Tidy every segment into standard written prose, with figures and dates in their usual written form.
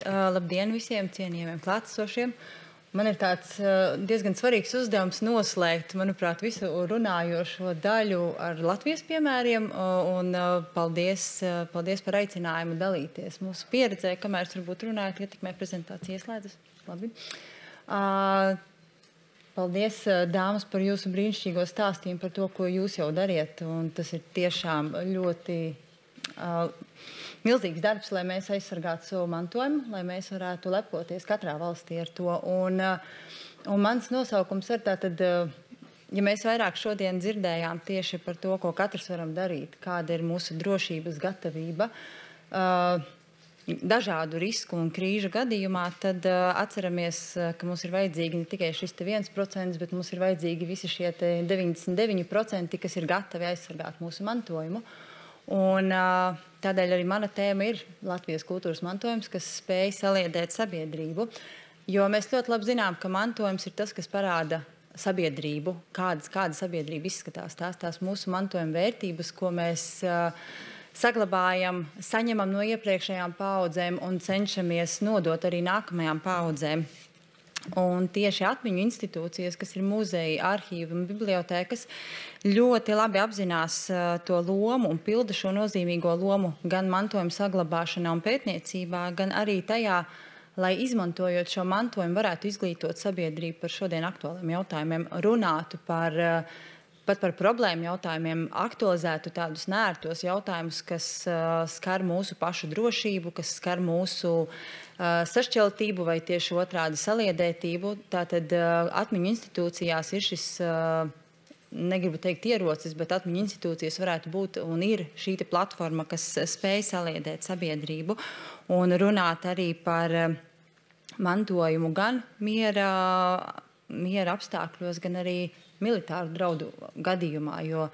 Labdien visiem cienījamiem klātesošiem. Man ir tāds diezgan svarīgs uzdevums noslēgt, manuprāt, visu runājošo daļu ar Latvijas piemēriem. Paldies par aicinājumu dalīties mūsu pieredzē, kamēr es varbūt runāju, ietekmē prezentācija ieslēdzas. Labi. Paldies, dāmas, par jūsu brīnišķīgo stāstījumu par to, ko jūs jau dariet. Un tas ir tiešām ļoti milzīgs darbs, lai mēs aizsargātu savu mantojumu, lai mēs varētu lepoties katrā valstī ar to. Un mans nosaukums ir tātad, ja mēs vairāk šodien dzirdējām tieši par to, ko katrs varam darīt, kāda ir mūsu drošības gatavība dažādu risku un krīžu gadījumā, tad atceramies, ka mums ir vajadzīgi ne tikai šis 1%, bet mums ir vajadzīgi visi šie 99%, kas ir gatavi aizsargāt mūsu mantojumu. Un tādēļ arī mana tēma ir Latvijas kultūras mantojums, kas spēj saliedēt sabiedrību, jo mēs ļoti labi zinām, ka mantojums ir tas, kas parāda sabiedrību, kāda sabiedrība izskatās, tās mūsu mantojuma vērtības, ko mēs saglabājam, saņemam no iepriekšējām paaudzēm un cenšamies nodot arī nākamajām paaudzēm. Un tieši atmiņu institūcijas, kas ir muzeji, arhīvi un bibliotēkas, ļoti labi apzinās to lomu un pilda šo nozīmīgo lomu gan mantojuma saglabāšanā un pētniecībā, gan arī tajā, lai izmantojot šo mantojumu varētu izglītot sabiedrību par šodien aktuāliem jautājumiem, runātu pat par problēmu jautājumiem, aktualizētu tādus neērtos jautājumus, kas skar mūsu pašu drošību, kas skar mūsu sašķeltību vai tieši otrādi saliedētību. Tātad atmiņu institūcijās ir šis, negribu teikt ierocis, bet atmiņu institūcijas varētu būt un ir šī platforma, kas spēj saliedēt sabiedrību un runāt arī par mantojumu gan miera apstākļos, gan arī militāru draudu gadījumā, jo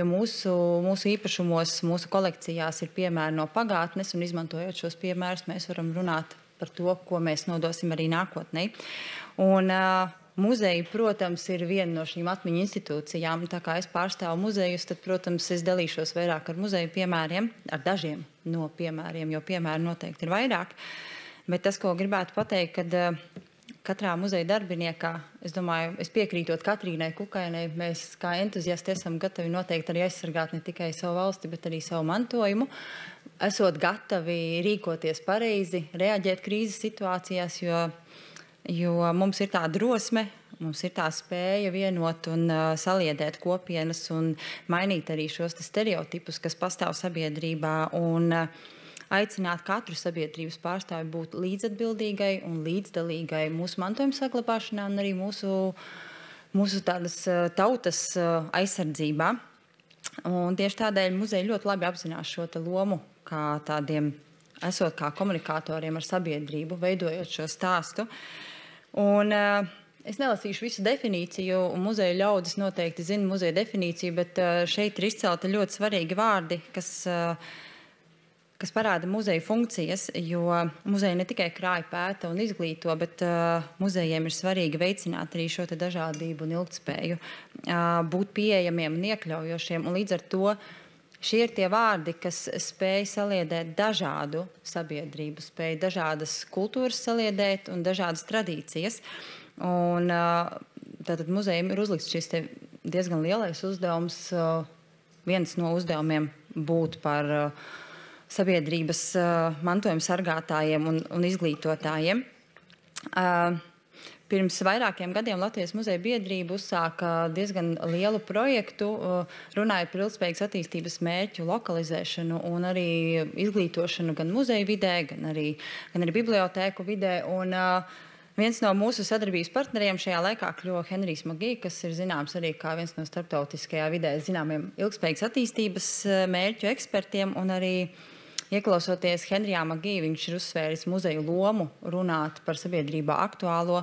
mūsu īpašumos, mūsu kolekcijās ir piemēri no pagātnes, un izmantojot šos piemērus, mēs varam runāt par to, ko mēs nodosim arī nākotnē. Un muzeji, protams, ir viena no šīm atmiņu institūcijām. Tā kā es pārstāvu muzejus, tad, protams, es dalīšos vairāk ar muzeju piemēriem, ar dažiem no piemēriem, jo piemēri noteikti ir vairāk. Bet tas, ko gribētu pateikt, kad katrā muzeja darbiniekā, es domāju, es piekrītot Katrīnai Kukainai, mēs kā entuziasti esam gatavi noteikti arī aizsargāt ne tikai savu valsti, bet arī savu mantojumu, esot gatavi rīkoties pareizi, reaģēt krīzes situācijās, jo mums ir tā drosme, mums ir tā spēja vienot un saliedēt kopienas un mainīt arī šos stereotipus, kas pastāv sabiedrībā, un aicināt katru sabiedrības pārstāvi būt līdzatbildīgai un līdzdalīgai mūsu mantojuma saglabāšanā un arī mūsu tādas tautas aizsardzībā. Un tieši tādēļ muzeji ļoti labi apzinās šo lomu, kā tādiem, esot kā komunikatoriem ar sabiedrību, veidojot šo stāstu. Un es nelasīšu visu definīciju, un muzeja ļaudis noteikti zina muzeja definīciju, bet šeit ir izcelti ļoti svarīgi vārdi, kas parāda muzeja funkcijas, jo muzeja ne tikai krāja, pēta un izglīto, bet muzejiem ir svarīgi veicināt arī šo dažādību un ilgtspēju, būt pieejamiem un iekļaujošiem, un līdz ar to šie ir tie vārdi, kas spēj saliedēt dažādu sabiedrību, spēj dažādas kultūras saliedēt un dažādas tradīcijas. Un tātad muzejiem ir uzlikts šis diezgan lielais uzdevums, viens no uzdevumiem būt par sabiedrības mantojuma sargātājiem un izglītotājiem. Pirms vairākiem gadiem Latvijas muzeja biedrība uzsāka diezgan lielu projektu, runājot par ilgspējīgas attīstības mērķu lokalizēšanu un arī izglītošanu gan muzeja vidē, gan arī bibliotēku vidē. Un viens no mūsu sadarbības partneriem šajā laikā kļuva Henrijs Magī, kas ir zināms arī kā viens no starptautiskajā vidē zināmiem ilgspējīgas attīstības mērķu ekspertiem, un arī ieklausoties Henrijā Magī, viņš ir uzsvēris muzeju lomu runāt par sabiedrībā aktuālo,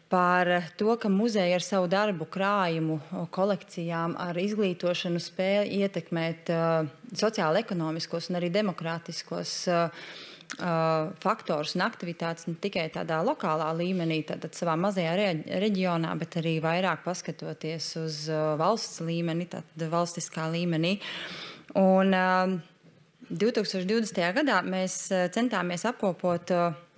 par to, ka muzeji ar savu darbu krājumu, kolekcijām, ar izglītošanu spēja ietekmēt sociāli-ekonomiskos un arī demokrātiskos faktorus un aktivitātes ne tikai tādā lokālā līmenī, tātad savā mazajā reģionā, bet arī vairāk paskatoties uz valsts līmeni, tātad valstiskā līmenī. Un 2020. gadā mēs centāmies apkopot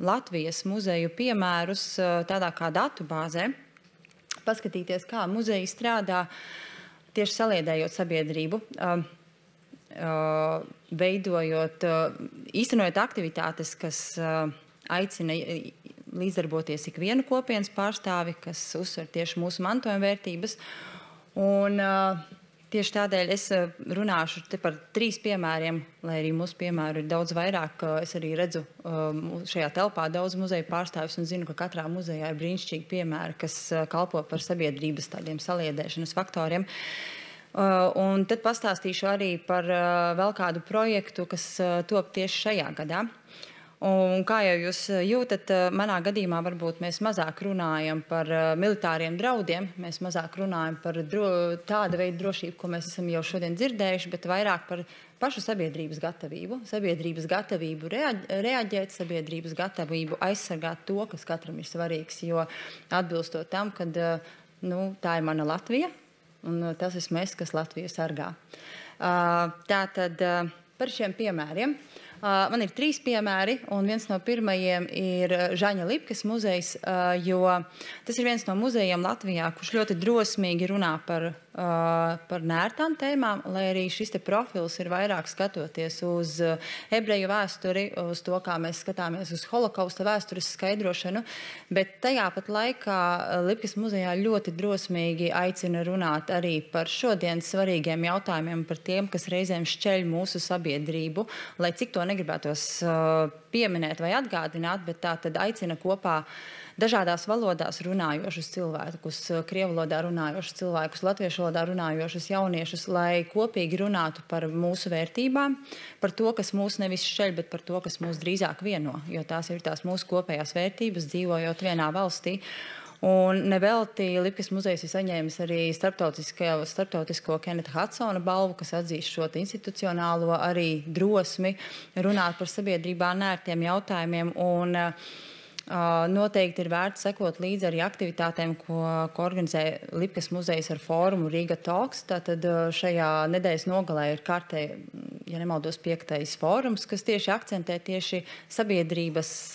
Latvijas muzeju piemērus tādā kā datubāzē, paskatīties, kā muzeji strādā tieši saliedējot sabiedrību, īstenojot aktivitātes, kas aicina līdzdarboties ikvienu kopienas pārstāvi, kas uzsver tieši mūsu mantojuma vērtības. Un tieši tādēļ es runāšu te par 3 piemēriem, lai arī mūsu piemēru ir daudz vairāk. Es arī redzu šajā telpā daudz muzeju pārstāvjus un zinu, ka katrā muzejā ir brīnišķīgi piemēri, kas kalpo par sabiedrības tādiem saliedēšanas faktoriem. Un tad pastāstīšu arī par vēl kādu projektu, kas top tieši šajā gadā. Un kā jau jūs jūtat, manā gadījumā varbūt mēs mazāk runājam par militāriem draudiem, mēs mazāk runājam par tāda veida drošību, ko mēs esam jau šodien dzirdējuši, bet vairāk par pašu sabiedrības gatavību reaģēt, sabiedrības gatavību aizsargāt to, kas katram ir svarīgs, jo atbilstot tam, kad tā ir mana Latvija, un tas esmu es, kas Latviju sargā. Tātad par šiem piemēriem. Man ir 3 piemēri, un viens no pirmajiem ir Žaņa Lipkes muzejs, jo tas ir viens no muzejiem Latvijā, kurš ļoti drosmīgi runā par nērtām tēmām, lai arī šis te profils ir vairāk skatoties uz ebreju vēsturi, uz to, kā mēs skatāmies uz holokausta vēstures skaidrošanu, bet tajā pat laikā Lipkes muzejā ļoti drosmīgi aicina runāt arī par šodienas svarīgiem jautājumiem, par tiem, kas reizēm šķeļ mūsu sabiedrību, lai cik to negribētos pieminēt vai atgādināt, bet tā tad aicina kopā dažādās valodās runājošus cilvēkus, krievu valodā runājošus cilvēkus, latviešu valodā runājošus jauniešus, lai kopīgi runātu par mūsu vērtībām, par to, kas mūs nevis šķeļ, bet par to, kas mūs drīzāk vieno, jo tās ir tās mūsu kopējās vērtības, dzīvojot vienā valstī. Un nevelti Lipkes muzejs ir saņēmis arī starptautisko Keneta Hudsona balvu, kas atzīst šo institucionālo arī drosmi runāt par sabiedrībā nērtiem jautājumiem. Un noteikti ir vērts sekot līdzi arī aktivitātēm, ko organizē Lipkes muzejs ar fórumu Riga Talks. Tātad šajā nedēļas nogalē ir kārtē, ja nemaldos, 5. fórums, kas tieši akcentē tieši sabiedrības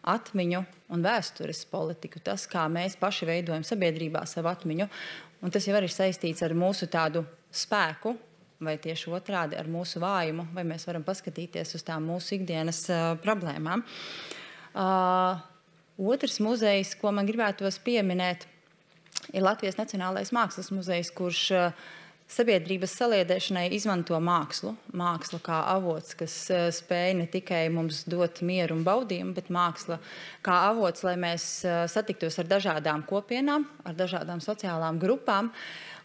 atmiņu un vēstures politiku, tas, kā mēs paši veidojam sabiedrībā savu atmiņu. Un tas jau arī saistīts ar mūsu tādu spēku, vai tieši otrādi ar mūsu vājumu, vai mēs varam paskatīties uz tām mūsu ikdienas problēmām. Otrs muzejs, ko man gribētos pieminēt, ir Latvijas Nacionālais mākslas muzejs, kurš sabiedrības saliedēšanai izmanto mākslu. Māksla kā avots, kas spēj ne tikai mums dot mieru un baudījumu, bet māksla kā avots, lai mēs satiktos ar dažādām kopienām, ar dažādām sociālām grupām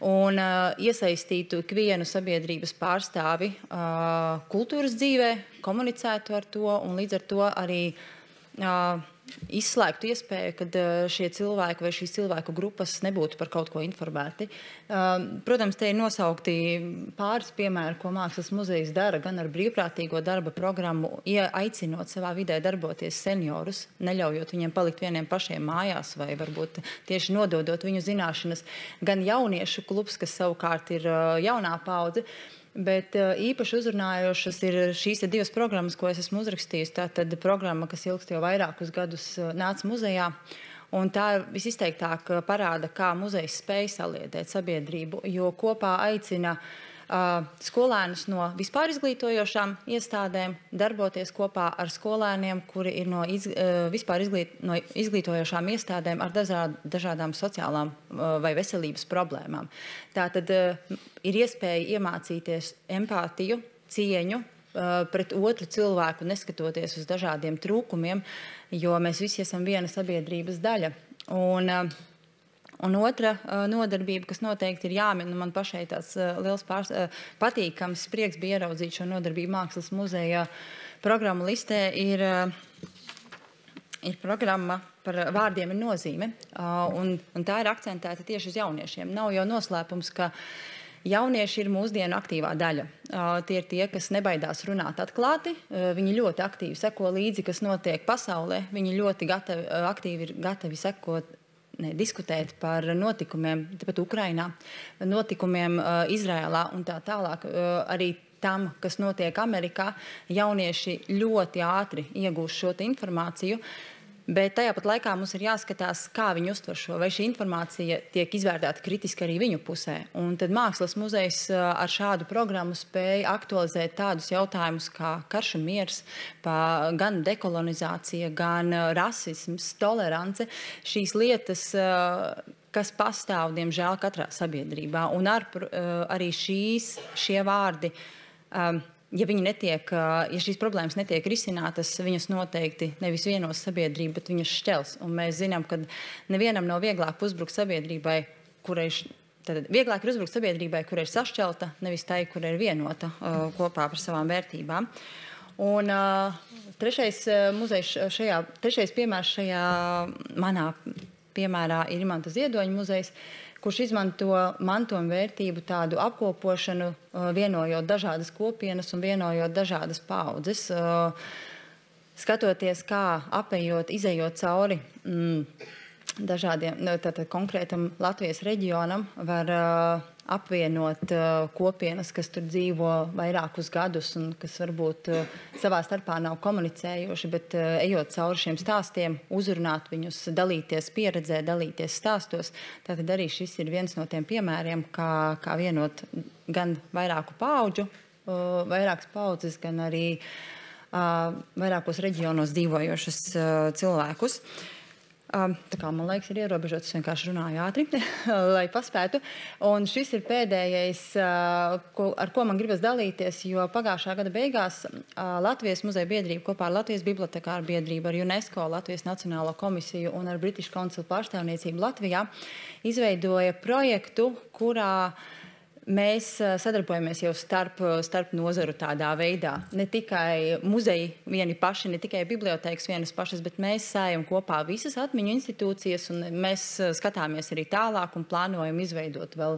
un iesaistītu ikvienu sabiedrības pārstāvi kultūras dzīvē, komunicētu ar to un līdz ar to arī izslēgtu iespēju, kad šie cilvēki vai šīs cilvēku grupas nebūtu par kaut ko informēti. Protams, te ir nosaukti pāris piemēri, ko mākslas muzejs dara, gan ar brīvprātīgo darba programmu, aicinot savā vidē darboties seniorus, neļaujot viņiem palikt vieniem pašiem mājās vai varbūt tieši nododot viņu zināšanas, gan jauniešu klubs, kas savukārt ir jaunā paudze. Bet īpaši uzrunājošas ir šīs 2 programmas, ko es esmu uzrakstījis. Tātad programma, kas ilgst jau vairākus gadus, nāca muzejā. Un tā visizteiktāk parāda, kā muzejs spēj saliedēt sabiedrību, jo kopā aicina skolēnus no vispār izglītojošām iestādēm darboties kopā ar skolēniem, kuri ir no vispār izglītojošām iestādēm ar dažādām sociālām vai veselības problēmām. Tātad ir iespēja iemācīties empātiju, cieņu pret otru cilvēku, neskatoties uz dažādiem trūkumiem, jo mēs visi esam viena sabiedrības daļa. Un otra nodarbība, kas noteikti ir jāmin, un man pašai tāds liels patīkams prieks bija ieraudzīt šo nodarbību mākslas muzeja programmu listē, ir programma par vārdiem ir nozīme, un tā ir akcentēta tieši uz jauniešiem. Nav jau noslēpums, ka jaunieši ir mūsdienu aktīvā daļa. Tie ir tie, kas nebaidās runāt atklāti, viņi ļoti aktīvi seko līdzi, kas notiek pasaulē, viņi ļoti aktīvi ir gatavi sekot, diskutēt par notikumiem, tāpat Ukrainā, notikumiem Izrēlā un tā tālāk. Arī tam, kas notiek Amerikā, jaunieši ļoti ātri iegūst šo informāciju. Bet tajā pat laikā mums ir jāskatās, kā viņi uztver šo, vai šī informācija tiek izvērtēta kritiski arī viņu pusē. Un tad Mākslas muzejs ar šādu programmu spēja aktualizēt tādus jautājumus kā karš un miers, gan dekolonizācija, gan rasisms, tolerance. Šīs lietas, kas pastāv, diemžēl, katrā sabiedrībā. Un arī šie vārdi, ja šīs problēmas netiek risinātas, viņas noteikti nevis vienos sabiedrību, bet viņas šķels. Un mēs zinām, ka nevienam nav vieglāk uzbrukt sabiedrībai, vieglāk ir uzbrukt sabiedrībai, kur ir sašķelta, nevis tai, kur ir vienota kopā par savām vērtībām. Un trešais piemērs šajā manā piemērā ir Imanta Ziedoņa muzejs, kurš izmanto mantojuma vērtību tādu apkopošanu, vienojot dažādas kopienas un vienojot dažādas paudzes. Skatoties, kā apējot, izejot cauri dažādiem, konkrētam Latvijas reģionam, var apvienot kopienas, kas tur dzīvo vairākus gadus un kas varbūt savā starpā nav komunicējoši, bet ejot cauri šiem stāstiem, uzrunāt viņus, dalīties pieredzē, dalīties stāstos. Tātad arī šis ir viens no tiem piemēriem, kā vienot gan vairākas paudzes, gan arī vairākos reģionos dzīvojošus cilvēkus. Tā kā, man liekas, ir ierobežots, es vienkārši runāju ātri, lai paspētu. Un šis ir pēdējais, ar ko man gribas dalīties, jo pagājušā gada beigās Latvijas muzeja biedrība kopā ar Latvijas bibliotekāru biedrību, ar UNESCO, Latvijas Nacionālo komisiju un ar British Council pārstāvniecību Latvijā izveidoja projektu, kurā mēs sadarbojamies jau starp nozaru tādā veidā. Ne tikai muzeji vieni paši, ne tikai bibliotēkas vienas pašas, bet mēs sējam kopā visas atmiņu institūcijas un mēs skatāmies arī tālāk un plānojam izveidot vēl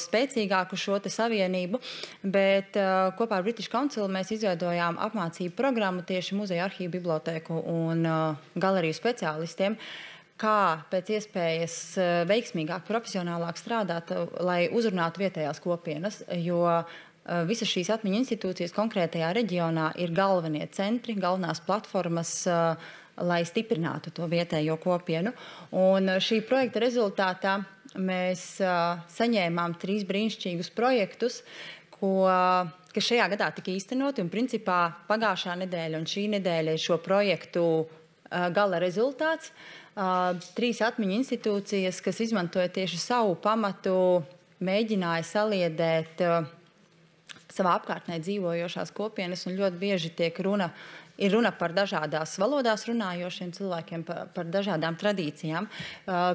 spēcīgāku šo te savienību. Bet kopā ar British Council mēs izveidojām apmācību programmu tieši muzeja, arhīvu, bibliotēku un galeriju speciālistiem, kā pēc iespējas veiksmīgāk, profesionālāk strādāt, lai uzrunātu vietējās kopienas, jo visas šīs atmiņu institūcijas konkrētajā reģionā ir galvenie centri, galvenās platformas, lai stiprinātu to vietējo kopienu. Un šī projekta rezultātā mēs saņēmām 3 brīnišķīgus projektus, kas šajā gadā tika īstenoti, un principā pagājušā nedēļa un šī nedēļa ir šo projektu gala rezultāts. 3 atmiņu institūcijas, kas izmantoja tieši savu pamatu, mēģināja saliedēt savā apkārtnē dzīvojošās kopienas, un ļoti bieži ir runa par dažādās valodās runājošiem cilvēkiem, par dažādām tradīcijām.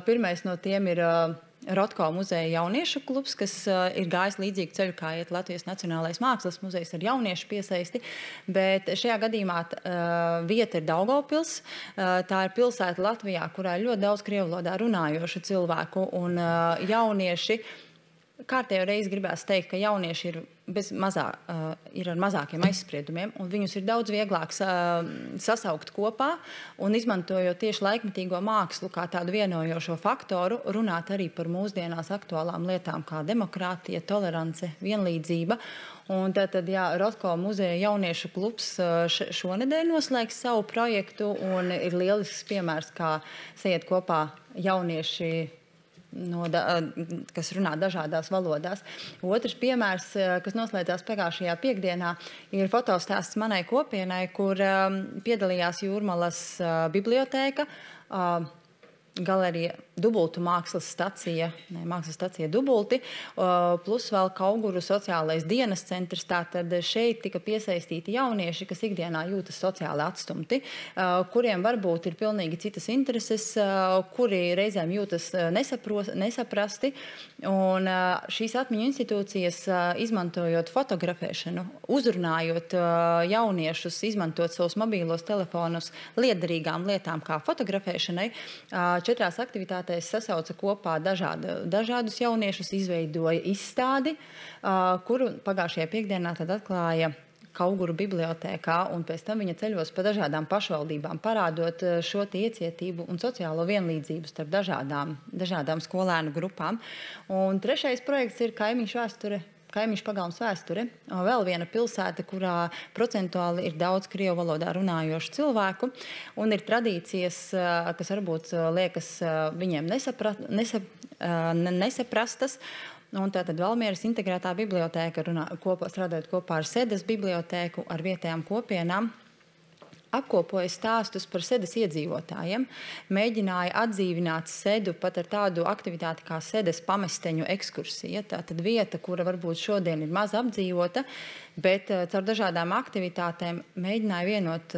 Pirmais no tiem ir Rotko muzeja jauniešu klubs, kas ir gājis līdzīgu ceļu, kā iet Latvijas Nacionālais Mākslas muzejs ar jauniešu piesaisti, bet šajā gadījumā vieta ir Daugavpils. Tā ir pilsēta Latvijā, kurā ir ļoti daudz krievvalodā runājošu cilvēku, un jaunieši, kārtējo reizi gribēs teikt, ka jaunieši ir ar mazākiem aizspriedumiem, un viņus ir daudz vieglāk sasaukt kopā un izmantojot tieši laikmetīgo mākslu kā tādu vienojošo faktoru, runāt arī par mūsdienās aktuālām lietām kā demokrātija, tolerance, vienlīdzība. Un tad, Rotko muzeja jauniešu klubs šonedēļ noslēgs savu projektu, un ir lielisks piemērs, kā sajiet kopā jaunieši, kas runā dažādās valodās. Otrs piemērs, kas noslēdzās pagājušajā piekdienā, ir fotostāsts manai kopienai, kur piedalījās Jūrmalas bibliotēka, galerija Dubultu mākslas stacija Dubulti, plus vēl Kauguru sociālais dienas centrs. Tātad šeit tika piesaistīti jaunieši, kas ikdienā jūtas sociāli atstumti, kuriem varbūt ir pilnīgi citas intereses, kuri reizēm jūtas nesaprasti. Un šīs atmiņu institūcijas, izmantojot fotografēšanu, uzrunājot jauniešus, izmantot savus mobīlos telefonus liederīgām lietām kā fotografēšanai, 4 aktivitātēs sasauca kopā dažādus jauniešus, izveidoja izstādi, kuru pagājušajā piekdienā tad atklāja Kauguru bibliotēkā, un pēc tam viņa ceļos pa dažādām pašvaldībām, parādot šo iecietību un sociālo vienlīdzību starp dažādām skolēnu grupām. Un trešais projekts ir Kaimiņš vēsture kaimiņš pagalms vēsture. Vēl viena pilsēta, kurā procentuāli ir daudz krievu valodā runājošu cilvēku, un ir tradīcijas, kas varbūt liekas viņiem nesaprastas. Un tātad Valmieras integrētā bibliotēka strādājot kopā ar Sedas bibliotēku, ar vietējām kopienām, apkopoja stāstus par Sedas iedzīvotājiem, mēģināja atdzīvināt Sedu pat ar tādu aktivitāti kā Sedas pamesteņu ekskursija. Tātad vieta, kura varbūt šodien ir maz apdzīvota, bet caur dažādām aktivitātēm mēģināja vienot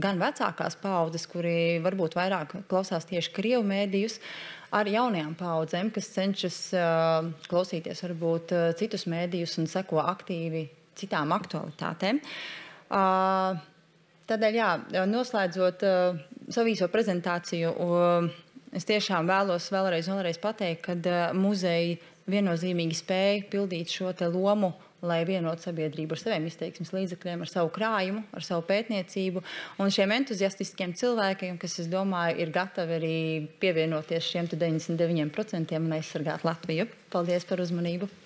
gan vecākās paaudzes, kuri varbūt vairāk klausās tieši krievu mēdījus, ar jaunajām paaudzēm, kas cenšas klausīties varbūt citus mēdījus un seko aktīvi citām aktualitātēm. Tādēļ, noslēdzot savu īso prezentāciju, es tiešām vēlos vēlreiz pateikt, ka muzeji viennozīmīgi spēja pildīt šo te lomu, lai vienotu sabiedrību ar saviem izteiksmes līdzekļiem, ar savu krājumu, ar savu pētniecību un šiem entuziastiskiem cilvēkiem, kas, es domāju, ir gatavi arī pievienoties šiem 99% un aizsargāt Latviju. Paldies par uzmanību!